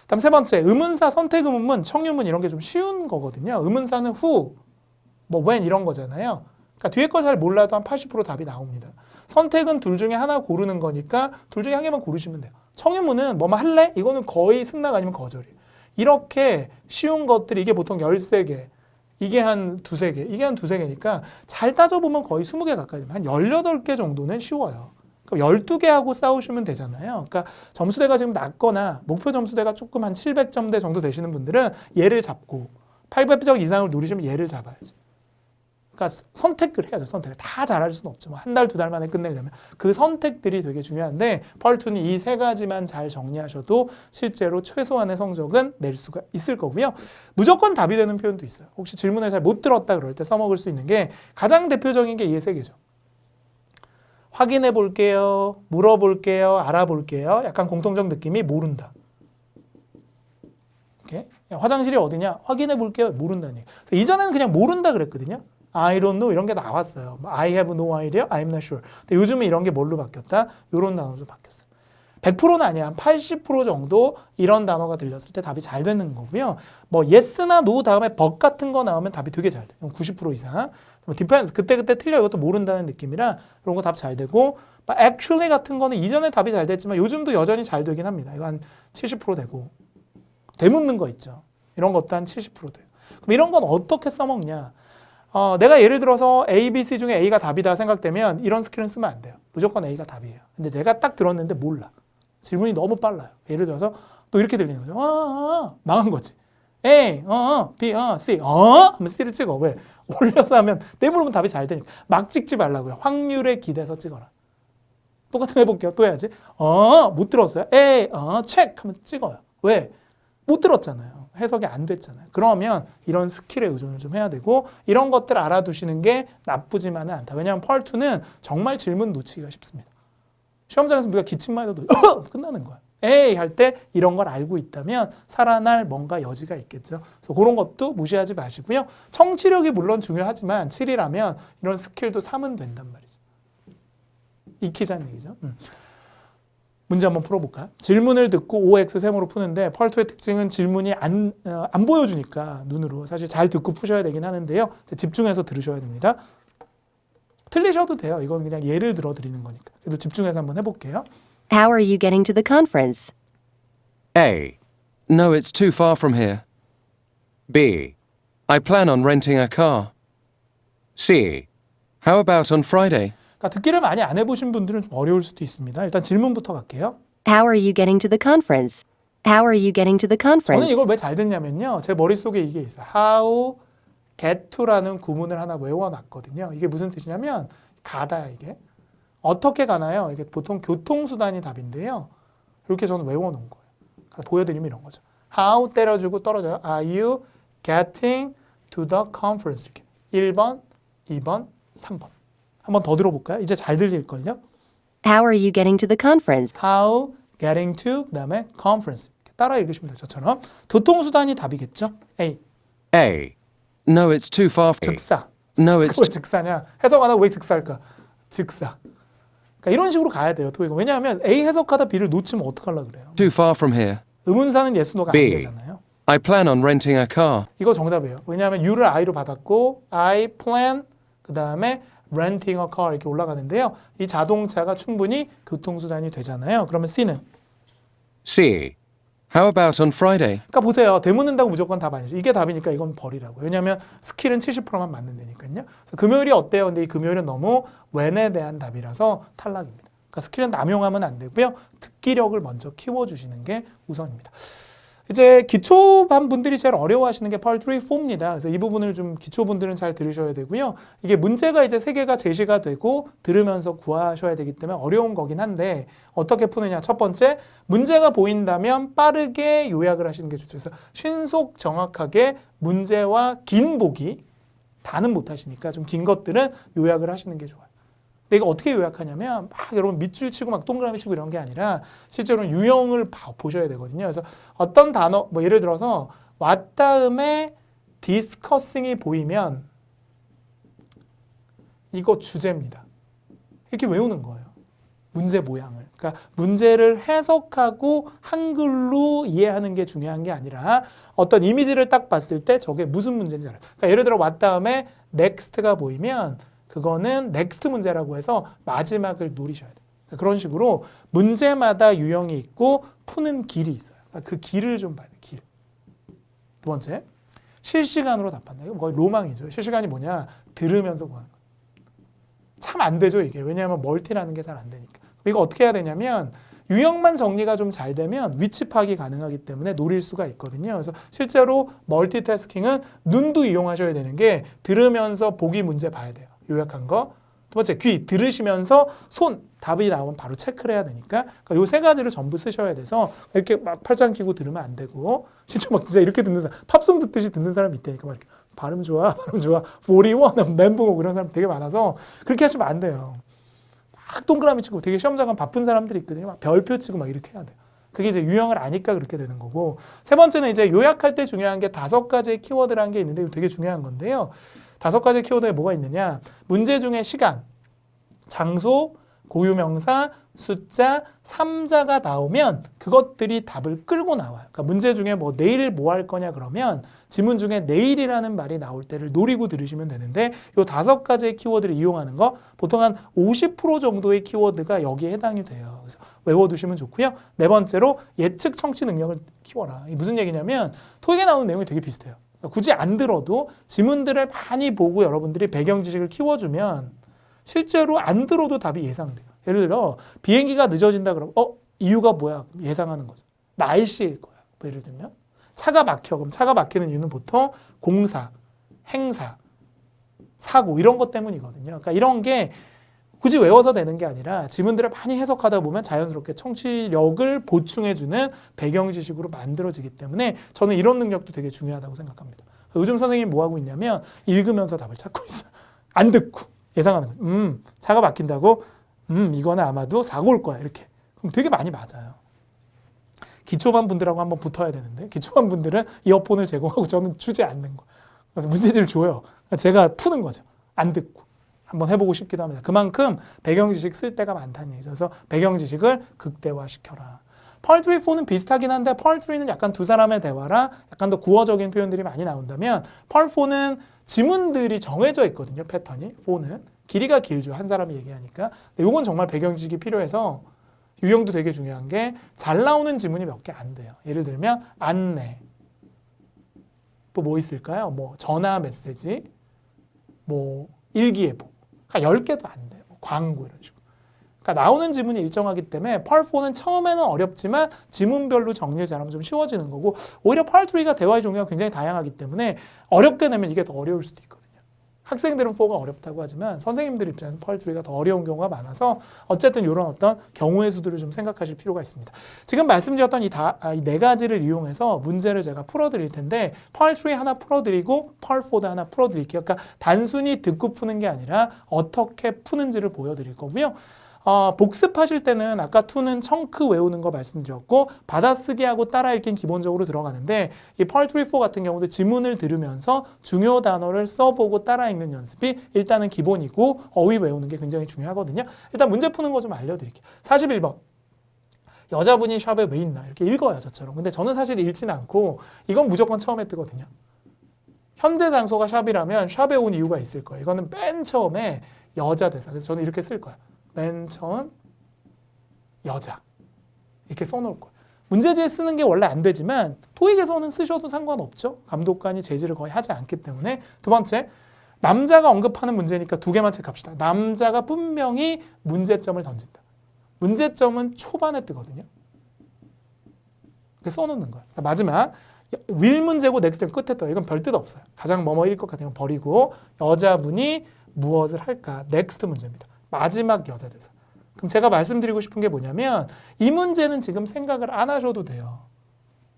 다음 세 번째, 의문사, 선택 의문문, 청유문 이런 게 좀 쉬운 거거든요. 의문사는 who, 뭐 when 이런 거잖아요. 그러니까 뒤에 걸 잘 몰라도 한 80% 답이 나옵니다. 선택은 둘 중에 하나 고르는 거니까 둘 중에 한 개만 고르시면 돼요. 청유문은 뭐뭐 할래? 이거는 거의 승낙 아니면 거절이에요. 이렇게 쉬운 것들이 이게 보통 13개, 이게 한 두세 개, 이게 한 두세 개니까 잘 따져보면 거의 20개 가까이 됩니다. 한 18개 정도는 쉬워요. 그럼 12개하고 싸우시면 되잖아요. 그러니까 점수대가 지금 낮거나 목표 점수대가 조금 한 700점대 정도 되시는 분들은 얘를 잡고 800점 이상을 노리시면 얘를 잡아야지. 그러니까 선택을 해야죠. 선택을 다 잘할 수는 없죠. 한 달, 두 달 만에 끝내려면 그 선택들이 되게 중요한데 파트2는 이 세 가지만 잘 정리하셔도 실제로 최소한의 성적은 낼 수가 있을 거고요. 무조건 답이 되는 표현도 있어요. 혹시 질문을 잘 못 들었다 그럴 때 써먹을 수 있는 게 가장 대표적인 게 이 세 개죠. 확인해 볼게요. 물어볼게요. 알아볼게요. 약간 공통적 느낌이 모른다. 이렇게 화장실이 어디냐? 확인해 볼게요. 모른다니. 이전에는 그냥 모른다 그랬거든요. I don't know 이런 게 나왔어요. I have no idea, I'm not sure. 근데 요즘은 이런 게 뭘로 바뀌었다? 이런 단어로 바뀌었어요. 100%는 아니야. 한 80% 정도 이런 단어가 들렸을 때 답이 잘 되는 거고요. 뭐 yes나 no 다음에 but 같은 거 나오면 답이 되게 잘 돼요. 90% 이상. 뭐 depends 그때 틀려 이것도 모른다는 느낌이라 이런 거 답 잘 되고 actually 같은 거는 이전에 답이 잘 됐지만 요즘도 여전히 잘 되긴 합니다. 이거 한 70% 되고 되묻는 거 있죠. 이런 것도 한 70% 돼요. 그럼 이런 건 어떻게 써먹냐? 내가 예를 들어서 A, B, C 중에 A가 답이다 생각되면 이런 스킬은 쓰면 안 돼요. 무조건 A가 답이에요. 근데 제가 딱 들었는데 몰라. 질문이 너무 빨라요. 예를 들어서 또 이렇게 들리는 거죠. 망한 거지. A, B, C, 하면 C를 찍어. 왜? 올려서 하면 떼물으면 답이 잘 되니까. 막 찍지 말라고요. 확률에 기대서 찍어라. 똑같은 거 해볼게요. 또 해야지. 못 들었어요. A, 체크 하면 찍어요. 왜? 못 들었잖아요. 해석이 안 됐잖아요. 그러면 이런 스킬에 의존을 좀 해야 되고 이런 것들 알아두시는 게 나쁘지만은 않다. 왜냐하면 펄2는 정말 질문 놓치기가 쉽습니다. 시험장에서 우리가 기침만 해도 끝나는 거야. 에이 할 때 이런 걸 알고 있다면 살아날 뭔가 여지가 있겠죠. 그래서 그런 것도 무시하지 마시고요. 청취력이 물론 중요하지만 7이라면 이런 스킬도 삼으면 된단 말이죠. 익히자는 얘기죠. 문제 한번 풀어볼까요? 질문을 듣고 OX 세모로 푸는데 펄2의 특징은 질문이 안 보여주니까 눈으로 사실 잘 듣고 푸셔야 되긴 하는데요. 집중해서 들으셔야 됩니다. 틀리셔도 돼요. 이건 그냥 예를 들어 드리는 거니까. 그래도 집중해서 한번 해볼게요. How are you getting to the conference? A. No, it's too far from here. B. I plan on renting a car. C. How about on Friday? 그러니까 듣기를 많이 안 해보신 분들은 좀 어려울 수도 있습니다. 일단 질문부터 갈게요. How are you getting to the conference? How are you getting to the 저는 conference? 이걸 왜 잘 듣냐면요. 제 머릿속에 이게 있어요. How get to라는 구문을 하나 외워놨거든요. 이게 무슨 뜻이냐면 가다 이게. 어떻게 가나요? 이게 보통 교통수단이 답인데요. 이렇게 저는 외워놓은 거예요. 보여드리면 이런 거죠. How 때려주고 떨어져요. Are you getting to the conference? 이렇게. 1번, 2번, 3번. 한번 더 들어볼까요? 이제 잘 들릴걸요? How are you getting to the conference? How getting to 그다음에 conference. 이렇게 따라 읽으시면 돼요. 저처럼. 교통수단이 답이겠죠? A. A. No, it's too far from 즉사. No, it's 왜 즉사냐? 해석 안 하고 왜 즉사할까? 즉사. 그러니까 이런 식으로 가야 돼요. 토익은. 왜냐하면 A 해석하다 B를 놓치면 어떡하려고 그래요? too far from here. 의문사는 예스노가 안 B. 되잖아요. I plan on renting a car. 이거 정답이에요. 왜냐하면 U를 I로 받았고 I plan 그 다음에 renting a car 이렇게 올라가는데요. 이 자동차가 충분히 교통수단이 되잖아요. 그러면 C는? C. How about on Friday? 그러니까 보세요. 대묻는다고 무조건 답 아니죠. 이게 답이니까 이건 버리라고. 왜냐하면 스킬은 70%만 맞는다니까요. 그래서 금요일이 어때요? 근데 이 금요일은 너무 when에 대한 답이라서 탈락입니다. 그러니까 스킬은 남용하면 안 되고요. 듣기력을 먼저 키워주시는 게 우선입니다. 이제 기초반 분들이 제일 어려워하시는 게 펄 3, 4입니다. 그래서 이 부분을 좀 기초분들은 잘 들으셔야 되고요. 이게 문제가 이제 3개가 제시가 되고 들으면서 구하셔야 되기 때문에 어려운 거긴 한데 어떻게 푸느냐. 첫 번째, 문제가 보인다면 빠르게 요약을 하시는 게 좋죠. 그래서 신속 정확하게 문제와 긴 보기, 다는 못 하시니까 좀 긴 것들은 요약을 하시는 게 좋아요. 근데 이거 어떻게 요약하냐면 막 여러분 밑줄 치고 막 동그라미 치고 이런 게 아니라 실제로는 유형을 보셔야 되거든요. 그래서 어떤 단어, 뭐 예를 들어서 what 다음에 discussing이 보이면 이거 주제입니다. 이렇게 외우는 거예요. 문제 모양을. 그러니까 문제를 해석하고 한글로 이해하는 게 중요한 게 아니라 어떤 이미지를 딱 봤을 때 저게 무슨 문제인지 알아요. 그러니까 예를 들어 what 다음에 next가 보이면 그거는 넥스트 문제라고 해서 마지막을 노리셔야 돼요. 그런 식으로 문제마다 유형이 있고 푸는 길이 있어요. 그러니까 그 길을 좀 봐야 돼요. 길. 두 번째, 실시간으로 답한다. 이거 거의 로망이죠. 실시간이 뭐냐? 들으면서 구하는 거예요. 참 안 되죠, 이게. 왜냐하면 멀티라는 게 잘 안 되니까. 이거 어떻게 해야 되냐면 유형만 정리가 좀 잘 되면 위치 파악이 가능하기 때문에 노릴 수가 있거든요. 그래서 실제로 멀티태스킹은 눈도 이용하셔야 되는 게 들으면서 보기 문제 봐야 돼요. 요약한 거. 두 번째, 귀 들으시면서 손 답이 나오면 바로 체크를 해야 되니까 그러니까 요 세 가지를 전부 쓰셔야 돼서 이렇게 막 팔짱 끼고 들으면 안 되고 실제 막 진짜 이렇게 듣는 사람 팝송 듣듯이 듣는 사람이 있다니까 막 이렇게 발음 좋아 41 멘붕 이런 사람 되게 많아서 그렇게 하시면 안 돼요. 막 동그라미 치고 되게 시험장 가면 바쁜 사람들이 있거든요. 막 별표 치고 막 이렇게 해야 돼요. 그게 이제 유형을 아니까 그렇게 되는 거고 세 번째는 이제 요약할 때 중요한 게 5가지의 키워드라는 게 있는데 이거 되게 중요한 건데요. 5가지 키워드에 뭐가 있느냐? 문제 중에 시간, 장소, 고유명사, 숫자, 3자가 나오면 그것들이 답을 끌고 나와요. 그러니까 문제 중에 뭐 내일 뭐 할 거냐 그러면 지문 중에 내일이라는 말이 나올 때를 노리고 들으시면 되는데 이 5가지의 키워드를 이용하는 거 보통 한 50% 정도의 키워드가 여기에 해당이 돼요. 그래서 외워두시면 좋고요. 네 번째로 예측 청취 능력을 키워라. 이게 무슨 얘기냐면 토익에 나오는 내용이 되게 비슷해요. 굳이 안 들어도 지문들을 많이 보고 여러분들이 배경 지식을 키워주면 실제로 안 들어도 답이 예상돼요. 예를 들어 비행기가 늦어진다 그러면 이유가 뭐야? 예상하는 거죠. 날씨일 거야. 뭐 예를 들면 차가 막혀. 그럼 차가 막히는 이유는 보통 공사, 행사, 사고 이런 것 때문이거든요. 그러니까 이런 게 굳이 외워서 되는 게 아니라 지문들을 많이 해석하다 보면 자연스럽게 청취력을 보충해주는 배경 지식으로 만들어지기 때문에 저는 이런 능력도 되게 중요하다고 생각합니다. 요즘 선생님이 뭐 하고 있냐면 읽으면서 답을 찾고 있어요. 안 듣고 예상하는 거예요. 차가 막힌다고? 이거는 아마도 사고 올 거야. 이렇게. 그럼 되게 많이 맞아요. 기초반 분들하고 한번 붙어야 되는데 기초반 분들은 이어폰을 제공하고 저는 주지 않는 거. 그래서 문제지를 줘요. 제가 푸는 거죠. 안 듣고. 한번 해보고 싶기도 합니다. 그만큼 배경 지식 쓸 때가 많다는 얘기죠. 그래서 배경 지식을 극대화시켜라. 펄 3, 4는 비슷하긴 한데 펄 3는 약간 두 사람의 대화라 약간 더 구어적인 표현들이 많이 나온다면 펄 4는 지문들이 정해져 있거든요. 패턴이. 4는. 길이가 길죠. 한 사람이 얘기하니까. 이건 정말 배경 지식이 필요해서 유형도 되게 중요한 게 잘 나오는 지문이 몇 개 안 돼요. 예를 들면 안내. 또 뭐 있을까요? 뭐 전화 메시지, 뭐 일기예보. 그러니까 10개도 안 돼요. 광고 이런 식으로. 그러니까 나오는 지문이 일정하기 때문에 펄 4는 처음에는 어렵지만 지문별로 정리를 잘하면 좀 쉬워지는 거고 오히려 펄 3가 대화의 종류가 굉장히 다양하기 때문에 어렵게 내면 이게 더 어려울 수도 있거든요. 학생들은 4가 어렵다고 하지만 선생님들 입장에서 펄 3가 더 어려운 경우가 많아서 어쨌든 이런 어떤 경우의 수들을 좀 생각하실 필요가 있습니다. 지금 말씀드렸던 이 네 가지를 이용해서 문제를 제가 풀어드릴 텐데 펄 3 하나 풀어드리고 펄 4도 하나 풀어드릴게요. 그러니까 단순히 듣고 푸는 게 아니라 어떻게 푸는지를 보여드릴 거고요. 복습하실 때는 아까 2는 청크 외우는 거 말씀드렸고 받아쓰기하고 따라 읽기는 기본적으로 들어가는데 이 펄 3, 4 같은 경우도 지문을 들으면서 중요 단어를 써보고 따라 읽는 연습이 일단은 기본이고 어휘 외우는 게 굉장히 중요하거든요. 일단 문제 푸는 거 좀 알려드릴게요. 41번. 여자분이 샵에 왜 있나 이렇게 읽어요 저처럼. 근데 저는 사실 읽지는 않고 이건 무조건 처음에 뜨거든요. 현재 장소가 샵이라면 샵에 온 이유가 있을 거예요. 이거는 맨 처음에 여자 대사. 그래서 저는 이렇게 쓸 거예요. 맨 처음 여자 이렇게 써놓을 거예요. 문제지에 쓰는 게 원래 안 되지만 토익에서는 쓰셔도 상관없죠. 감독관이 제지를 거의 하지 않기 때문에. 두 번째, 남자가 언급하는 문제니까 두 개만 체크합시다. 남자가 분명히 문제점을 던진다. 문제점은 초반에 뜨거든요. 이렇게 써놓는 거예요. 마지막 윌 문제고 넥스트는 끝에 떠요. 이건 별 뜻 없어요. 가장 뭐뭐일 것 같은 건 버리고 여자분이 무엇을 할까? 넥스트 문제입니다. 마지막 여자 대사. 그럼 제가 말씀드리고 싶은 게 뭐냐면 이 문제는 지금 생각을 안 하셔도 돼요.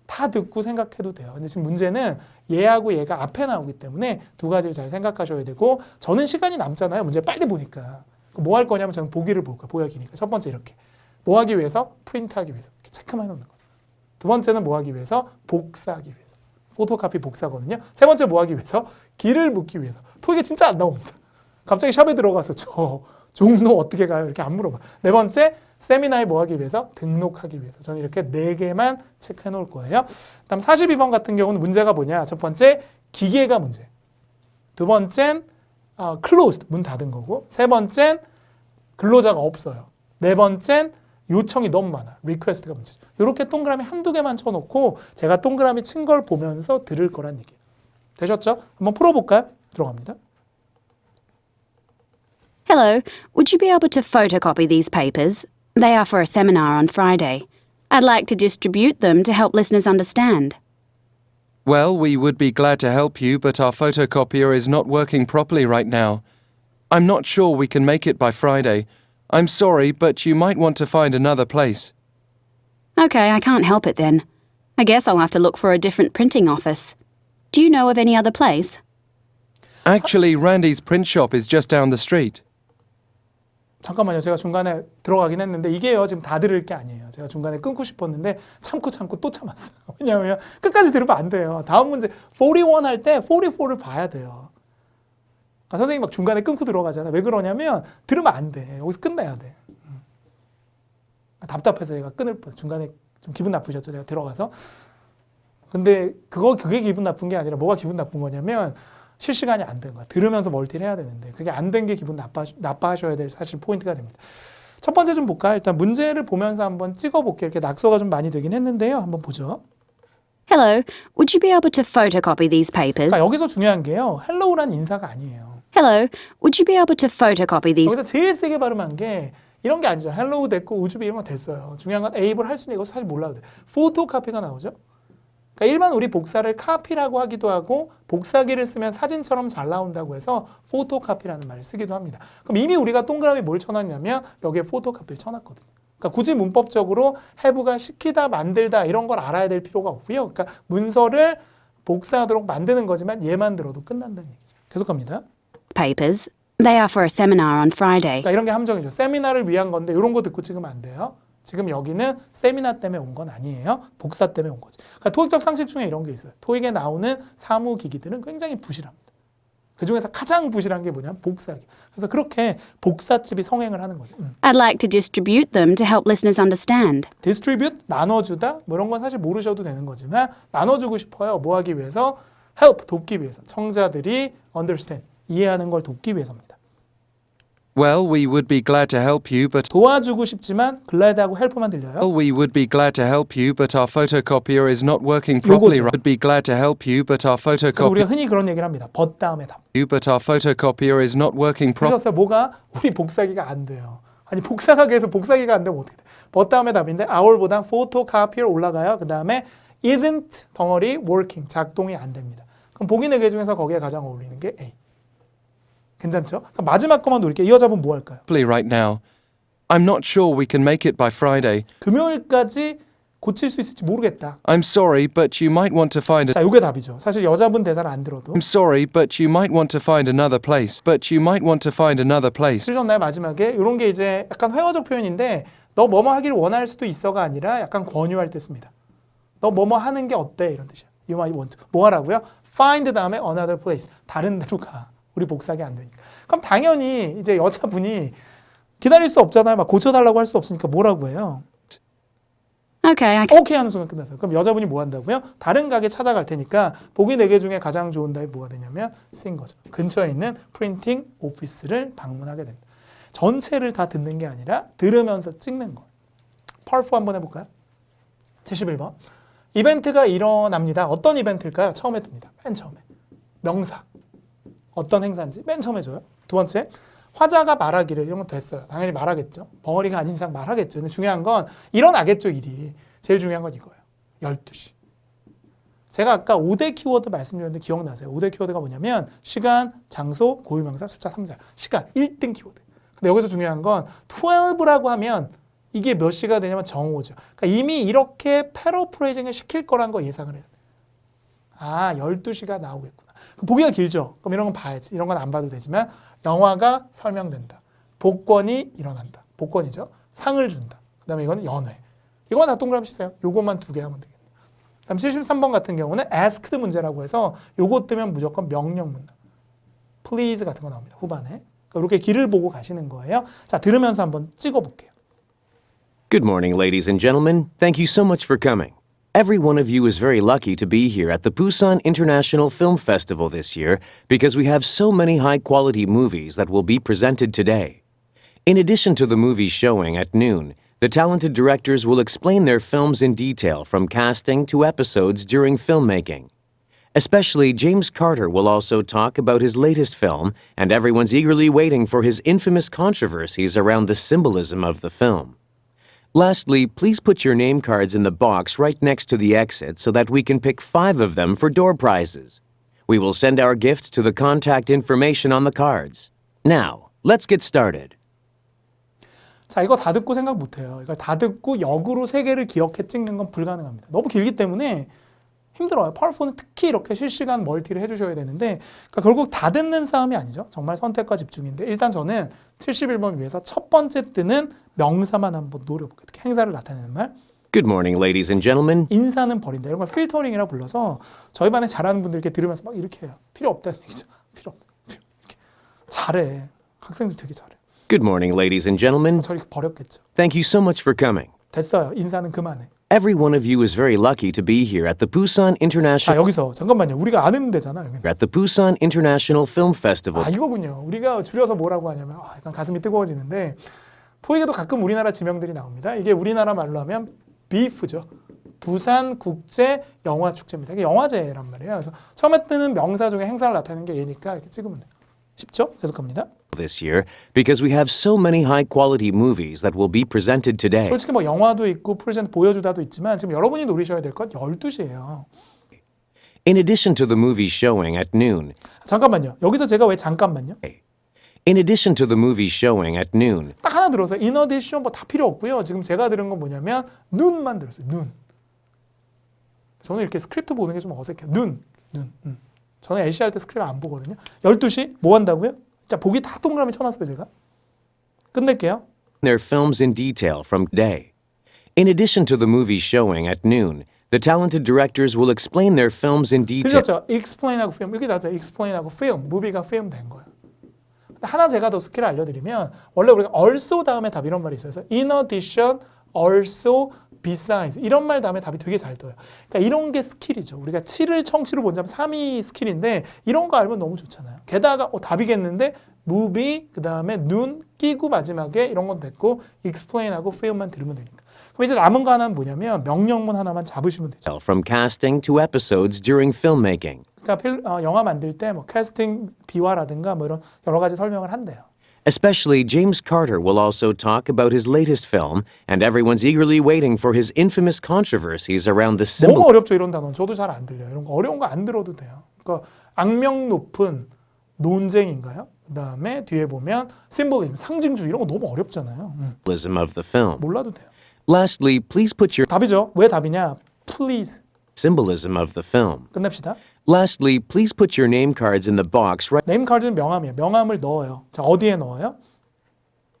다 듣고 생각해도 돼요. 근데 지금 문제는 얘하고 얘가 앞에 나오기 때문에 두 가지를 잘 생각하셔야 되고 저는 시간이 남잖아요. 문제 빨리 보니까. 뭐 할 거냐면 저는 보기를 볼 거예요. 보기가 기니까. 첫 번째 이렇게. 뭐 하기 위해서? 프린트하기 위해서. 이렇게 체크만 해놓는 거죠. 두 번째는 뭐 하기 위해서? 복사하기 위해서. 포토카피 복사거든요. 세 번째 뭐 하기 위해서? 길을 묻기 위해서. 토익에 진짜 안 나옵니다. 갑자기 샵에 들어가서 저 종로 어떻게 가요? 이렇게 안 물어봐. 네 번째, 세미나에 뭐 하기 위해서? 등록하기 위해서. 저는 이렇게 4개만 체크해 놓을 거예요. 다음 42번 같은 경우는 문제가 뭐냐? 첫 번째, 기계가 문제. 두 번째는 closed, 문 닫은 거고. 세 번째는 근로자가 없어요. 네 번째는 요청이 너무 많아. request가 문제죠. 이렇게 동그라미 한두 개만 쳐놓고 제가 동그라미 친 걸 보면서 들을 거란 얘기예요. 되셨죠? 한번 풀어볼까요? 들어갑니다. Hello, would you be able to photocopy these papers? They are for a seminar on Friday. I'd like to distribute them to help listeners understand. Well, we would be glad to help you, but our photocopier is not working properly right now. I'm not sure we can make it by Friday. I'm sorry, but you might want to find another place. Okay, I can't help it then. I guess I'll have to look for a different printing office. Do you know of any other place? Actually, Randy's print shop is just down the street. 잠깐만요. 제가 중간에 들어가긴 했는데 이게요. 지금 다 들을 게 아니에요. 제가 중간에 끊고 싶었는데 참고 또 참았어요. 왜냐하면 끝까지 들으면 안 돼요. 다음 문제 41 할 때 44를 봐야 돼요. 그러니까 선생님 막 중간에 끊고 들어가잖아요. 왜 그러냐면 들으면 안 돼. 여기서 끝내야 돼. 답답해서 제가 끊을 뻔. 중간에 좀 기분 나쁘셨죠. 제가 들어가서. 근데 그게 기분 나쁜 게 아니라 뭐가 기분 나쁜 거냐면 실시간이 안 된 거야. 들으면서 멀티를 해야 되는데 그게 안 된 게 기분 나빠하셔야 될 사실 포인트가 됩니다. 첫 번째 좀 볼까요? 일단 문제를 보면서 한번 찍어볼게요. 이렇게 낙서가 좀 많이 되긴 했는데요. 한번 보죠. Hello, would you be able to photocopy these papers? 그러니까 여기서 중요한 게요. 헬로우라는 인사가 아니에요. Hello, would you be able to photocopy these? 여기서 제일 세게 발음한 게 이런 게 아니죠. 헬로우 됐고 우주비 이런 거 됐어요. 중요한 건 에이블 할 수 있는 거 사실 몰라도 돼. 포토카피가 나오죠. 그러니까 일반 우리 복사를 카피라고 하기도 하고 복사기를 쓰면 사진처럼 잘 나온다고 해서 포토카피라는 말을 쓰기도 합니다. 그럼 이미 우리가 동그라미 뭘 쳐놨냐면 여기에 포토카피를 쳐놨거든요. 그러니까 굳이 문법적으로 have가 시키다 만들다 이런 걸 알아야 될 필요가 없고요. 그러니까 문서를 복사하도록 만드는 거지만 얘만 들어도 끝난다는 얘기죠. 계속 갑니다. Papers. They are for a seminar on Friday. 그러니까 이런 게 함정이죠. 세미나를 위한 건데 이런 거 듣고 찍으면 안 돼요. 지금 여기는 세미나 때문에 온 건 아니에요. 복사 때문에 온 거지. 그러니까 토익적 상식 중에 이런 게 있어요. 토익에 나오는 사무기기들은 굉장히 부실합니다. 그 중에서 가장 부실한 게 뭐냐면 복사기. 그래서 그렇게 복사집이 성행을 하는 거죠. I'd like to distribute them to help listeners understand. distribute, 나눠주다 뭐 이런 건 사실 모르셔도 되는 거지만 나눠주고 싶어요. 뭐 하기 위해서? help, 돕기 위해서. 청자들이 understand, 이해하는 걸 돕기 위해서입니다. Well, we would be glad to help you, but 도와주고 싶지만 glad하고 help만 들려요. well, we would be glad to help you, but our photocopier is not working properly. 요거죠. Would be glad to help you, but our 그래서 우리가 photocopier 흔히 그런 얘기를 합니다. but 다음에 답. but our photocopier is not working properly. 그래서 뭐가? 우리 복사기가 안 돼요. 아니 복사가게에서 복사기가 안 되면 어떻게 돼? but 다음에 답인데 our보단 photocopier 올라가요. 그 다음에 isn't 덩어리 working, 작동이 안 됩니다. 그럼 보기 4개 중에서 거기에 가장 어울리는 게 A. 괜찮죠? 그럼 마지막 것만 노릴게요. 이 여자분 뭐 할까요? Right now, I'm not sure we can make it by Friday. 금요일까지 고칠 수 있을지 모르겠다. I'm sorry, but you might want to find a 자, 이게 답이죠. 사실 여자분 대사를 안 들어도. I'm sorry, but you might want to find another place. But you might want to find another place. 들으셨나요? 마지막에 이런 게 이제 약간 회화적 표현인데 너 뭐뭐 하기를 원할 수도 있어가 아니라 약간 권유할 때 씁니다. 너 뭐뭐 하는 게 어때? 이런 뜻이야. You might want to. 뭐 하라고요? Find 다음에 another place. 다른 데로 가. 우리 복사기 안 되니까. 그럼 당연히 이제 여자분이 기다릴 수 없잖아요. 막 고쳐달라고 할 수 없으니까 뭐라고 해요? Okay, I can. 오케이 하는 순간 끝났어요. 그럼 여자분이 뭐 한다고요? 다른 가게 찾아갈 테니까 보기 4개 중에 가장 좋은 답이 뭐가 되냐면 C인 거죠. 근처에 있는 프린팅 오피스를 방문하게 됩니다. 전체를 다 듣는 게 아니라 들으면서 찍는 거. Part 4 한번 해볼까요? 71번. 이벤트가 일어납니다. 어떤 이벤트일까요? 처음에 뜹니다. 맨 처음에. 명사. 어떤 행사인지 맨 처음에 줘요. 두 번째, 화자가 말하기를 이런 건 됐어요. 당연히 말하겠죠. 벙어리가 아닌 이상 말하겠죠. 근데 중요한 건 일어나겠죠, 일이. 제일 중요한 건 이거예요. 12시. 제가 아까 5대 키워드 말씀드렸는데 기억나세요? 5대 키워드가 뭐냐면 시간, 장소, 고유명사, 숫자 3자. 시간 1등 키워드. 근데 여기서 중요한 건 12라고 하면 이게 몇 시가 되냐면 정오죠. 그러니까 이미 이렇게 패러프레이징을 시킬 거란 거 예상을 해요. 아, 12시가 나오겠구나. 보기가 길죠? 그럼 이런 건 봐야지. 이런 건 안 봐도 되지만 영화가 설명된다. 복권이 일어난다. 복권이죠. 상을 준다. 그 다음에 이건 연회. 이건 다 동그라미 치세요. 요것만 2개 하면 되겠네요. 그 다음 73번 같은 경우는 asked 문제라고 해서 요거 뜨면 무조건 명령 문답. please 같은 거 나옵니다. 후반에. 그러니까 이렇게 길을 보고 가시는 거예요. 자, 들으면서 한번 찍어볼게요. Good morning, ladies and gentlemen. Thank you so much for coming. Every one of you is very lucky to be here at the Busan International Film Festival this year because we have so many high-quality movies that will be presented today. In addition to the movies showing at noon, the talented directors will explain their films in detail from casting to episodes during filmmaking. Especially James Carter will also talk about his latest film, and everyone's eagerly waiting for his infamous controversies around the symbolism of the film. Lastly, please put your name cards in the box right next to the exit so that we can pick 5 of them for door prizes. We will send our gifts to the contact information on the cards. Now, let's get started. 자, 이거 다 듣고 생각 못해요. 이걸 다 듣고 역으로 3개를 기억해 찍는 건 불가능합니다. 너무 길기 때문에 힘들어요. 파워포는 특히 이렇게 실시간 멀티를 해주셔야 되는데 그러니까 결국 다 듣는 싸움이 아니죠. 정말 선택과 집중인데 일단 저는 71번 위해서 첫 번째 뜨는 명사만 한번 노려볼게요. 특히 행사를 나타내는 말. Good morning, ladies and gentlemen. 인사는 버린다. 이런 걸 필터링이라 불러서 저희 반에 잘하는 분들 이렇게 들으면서 막 이렇게 해요. 필요 없다는 얘기죠. 필요 없다. 이렇게. 잘해. 학생들 되게 잘해. Good morning, ladies and gentlemen. 저 이렇게 버렸겠죠. Thank you so much for coming. 됐어요. 인사는 그만해. Every one of you is very lucky to be here at the Busan 자, International 여기서 잠깐만요. 우리가 아는 데잖아. 여기는. at the Busan International Film Festival. 아, 이거군요. 우리가 줄여서 뭐라고 하냐면 약간 가슴이 뜨거워지는데 토익에도 가끔 우리나라 지명들이 나옵니다. 이게 우리나라 말로 하면 비프죠. 부산 국제 영화 축제입니다. 이게 영화제란 말이에요. 그래서 처음에 뜨는 명사 중에 행사를 나타내는 게 얘니까 이렇게 찍으면 돼요. 쉽죠? 계속 갑니다. This year because we have so many high-quality movies that will be presented today. 솔직히 뭐 영화도 있고 프레젠트 보여주다도 있지만 지금 여러분이 노리셔야 될 건 12시예요. In addition to the movie showing at noon, 잠깐만요. 여기서 제가 왜 잠깐만요? in addition to the movie showing at noon, 딱 하나 들어서 in addition 뭐 다 필요 없고요. 지금 제가 들은 건 뭐냐면 눈만 들었어요. 눈. 저는 이렇게 스크립트 보는 게 좀 어색해요. 눈. 저는 LC 할 때 스크립트 안 보거든요. 12시 뭐 한다고요? 자, 보기 다 동그라미 쳐놨어요, 제가. 끝낼게요. their films in detail from day. In addition to the movie showing at noon, the talented directors will explain their films in detail. 들렸죠? explain하고 film. 이렇게 나왔죠. explain하고 film. 무비가 film 된 거예요. 하나 제가 더 스킬을 알려드리면 원래 우리가 also 다음에 답 이런 말이 있어요. in addition, also, besides 이런 말 다음에 답이 되게 잘 떠요. 그러니까 이런 게 스킬이죠. 우리가 7을 청취로 본다면 3이 스킬인데 이런 거 알면 너무 좋잖아요. 게다가 답이겠는데 movie, 그 다음에 눈 끼고 마지막에 이런 건 됐고 explain하고 film만 들으면 되니까. 그럼 이제 남은 거 하나는 뭐냐면 명령문 하나만 잡으시면 되죠. From casting to episodes during filmmaking. 그러니까 영화 만들 때 뭐 캐스팅 비화라든가 뭐 이런 여러 가지 설명을 한대요. Especially James Carter will also talk about his latest film, and everyone's eagerly waiting for his infamous controversies around the 너무 symbol. 어렵죠 이런 단어. 저도 잘 안 들려요. 이런 거 어려운 거 안 들어도 돼요. 그러니까 악명 높은 논쟁인가요? 그다음에 뒤에 보면 심볼리즘, 상징주의 이런 거 너무 어렵잖아요. Symbolism of the film. 몰라도 돼요. Lastly, please put your 답이죠. 왜 답이냐? Please. symbolism of the film. 끝냅시다. Lastly, please put your name cards in the box 네임 카드는 명함이에요. 명함을 넣어요. 자, 어디에 넣어요?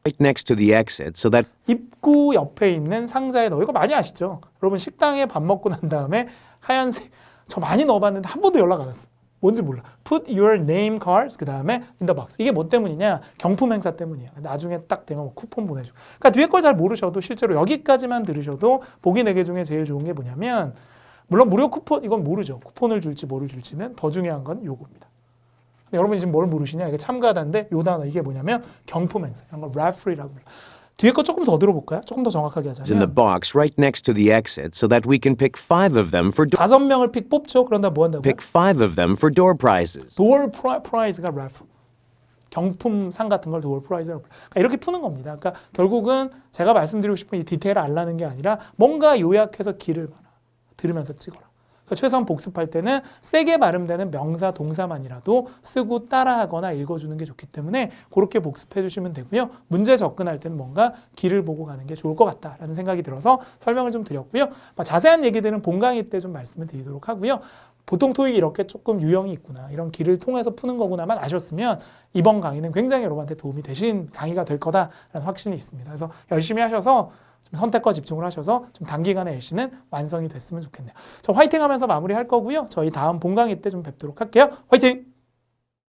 right next to the exit so that 입구 옆에 있는 상자에 넣어. 이거 많이 아시죠? 여러분 식당에 밥 먹고 난 다음에 하얀색 저 많이 넣어봤는데 한 번도 연락 안 왔어. 뭔지 몰라. Put your name cards 그 다음에 in the box. 이게 뭐 때문이냐? 경품 행사 때문이야. 나중에 딱 되면 뭐 쿠폰 보내주고. 그러니까 뒤에 걸 잘 모르셔도 실제로 여기까지만 들으셔도 보기 4개 중에 제일 좋은 게 뭐냐면 물론 무료 쿠폰 이건 모르죠. 쿠폰을 줄지 뭐를 줄지는 더 중요한 건 요겁니다. 근데 여러분이 지금 뭘 모르시냐? 이게 참가단인데 요 단어 이게 뭐냐면 경품 행사. 이런 거 raffle이라고 불러요. 뒤에 거 조금 더 들어볼까요? 조금 더 정확하게 is in the 하자면 box right next to the exit so that we can pick 5 of them for 5명을 뽑죠. 그런다 뭐 한다고요? pick 5 of them for door prizes. door prize가 raffle. 경품상 같은 걸 door prize라고 불러요. 그러니까 이렇게 푸는 겁니다. 그러니까 결국은 제가 말씀드리고 싶은 이 디테일을 알라는 게 아니라 뭔가 요약해서 길을 봐라. 들으면서 찍어라. 그러니까 최소한 복습할 때는 세게 발음되는 명사, 동사만이라도 쓰고 따라하거나 읽어주는 게 좋기 때문에 그렇게 복습해 주시면 되고요. 문제 접근할 때는 뭔가 길을 보고 가는 게 좋을 것 같다라는 생각이 들어서 설명을 좀 드렸고요. 자세한 얘기들은 본 강의 때 좀 말씀을 드리도록 하고요. 보통 토익이 이렇게 조금 유형이 있구나. 이런 길을 통해서 푸는 거구나만 아셨으면 이번 강의는 굉장히 여러분한테 도움이 되신 강의가 될 거다라는 확신이 있습니다. 그래서 열심히 하셔서 좀 선택과 집중을 하셔서 좀 단기간에 LC는 완성이 됐으면 좋겠네요. 저 화이팅 하면서 마무리할 거고요. 저희 다음 본 강의 때 좀 뵙도록 할게요. 화이팅!